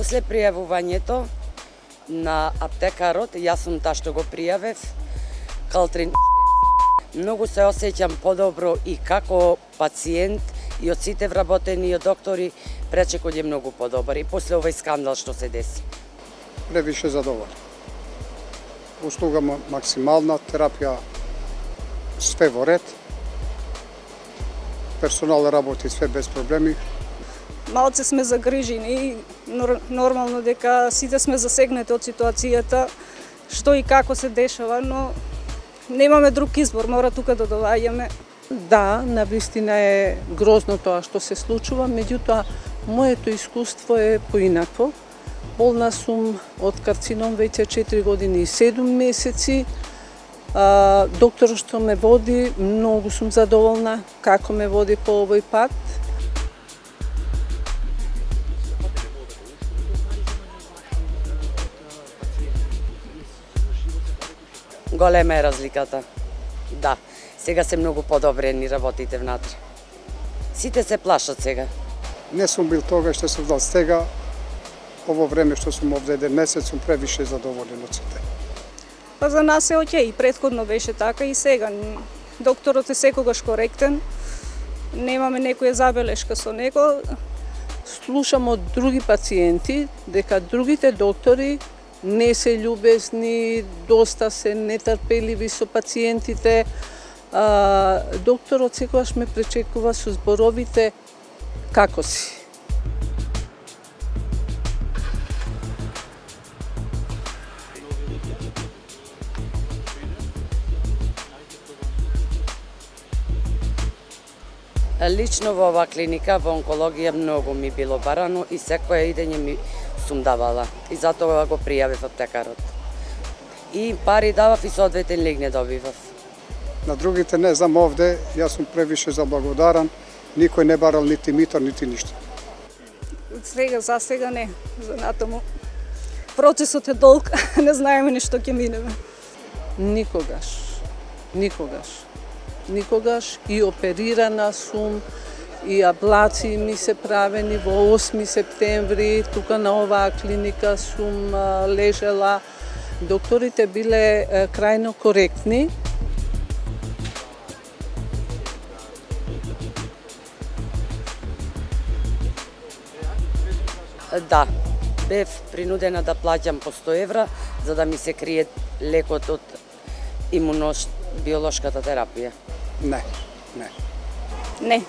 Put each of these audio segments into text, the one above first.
После пријавувањето на аптекарот, јас сум та што го пријавев, Калтрин. Многу се осеќам подобро и како пациент и од сите вработени и од доктори, пречекот е многу подобар и после овој скандал што се деси. Превише задоволен. Услуга максимална, терапија све во ред. Персонал работи све без проблеми. Малце сме загрижени, нормално дека сите сме засегнати од ситуацијата, што и како се дешава, но немаме друг избор, мора тука да доаѓаме. Да, навистина е грозно тоа што се случува, меѓутоа моето искуство е поинакво. Болна сум од карцином веќе 4 години и 7 месеци. Докторот што ме води, многу сум задоволна како ме води по овој пат. Голема е разликата. Да, сега се многу подобрени работите внатре. Сите се плашат сега. Не сум бил тога што сум дал сега. Ово време што сум овде 1 месец сум превише задоволен од сите. Па за нас е окей, претходно беше така и сега. Докторот е секогаш коректен, немаме некоја забелешка со него. Слушам од други пациенти дека другите доктори не се љубезни, доста се нетрпеливи со пациентите. Докторот секогаш ме пречекува со зборовите како си. Лично во оваа клиника, во онкологија, многу ми било барано и секоја идење ми сум давала. И затоа го пријавив аптекарот. И пари давав и соодветен лек не добивав. На другите не знам, овде јас сум превише заблагодаран. Никој не барал нити мито, нити ништо. Сега, за сега не, за натаму. Процесот е долг, не знаеме ни што ќе минеме. Никогаш и оперирана сум, и аблации ми се правени во 8 септември, тука на оваа клиника сум лежела. Докторите биле крајно коректни. Да, бев принудена да плаќам по 100 евра, за да ми се крие лекот од имуношко-биолошката терапија. Не.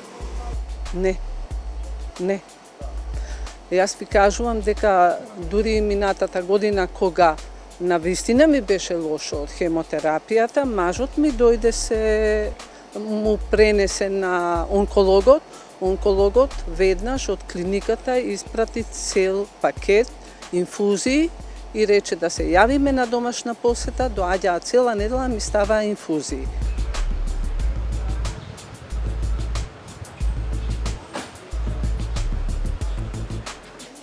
Јас ви кажувам дека дури минатата година кога навистина ми беше лошо од хемотерапијата, мажот ми дојде се му пренесе на онкологот. Онкологот веднаш од клиниката испрати цел пакет инфузии и рече да се јавиме на домашна посета, доаѓаа цела недела ми ставаа инфузии.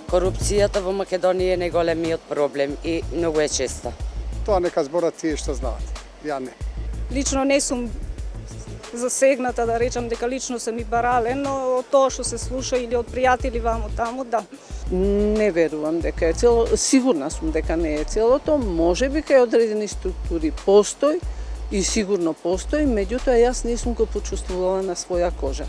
Корупцијата во Македонија е најголемиот проблем и многу е честа. Тоа нека зборат тие што знаат. Ја не. Лично не сум засегната, да речам дека лично се ми барале, но од тоа што се слуша или од пријатели ваму таму, да. Не верувам дека е цело, сигурна сум дека не е целото, можеби кај одредени структури постои и сигурно постои, меѓутоа јас не сум го почувствувала на своја кожа.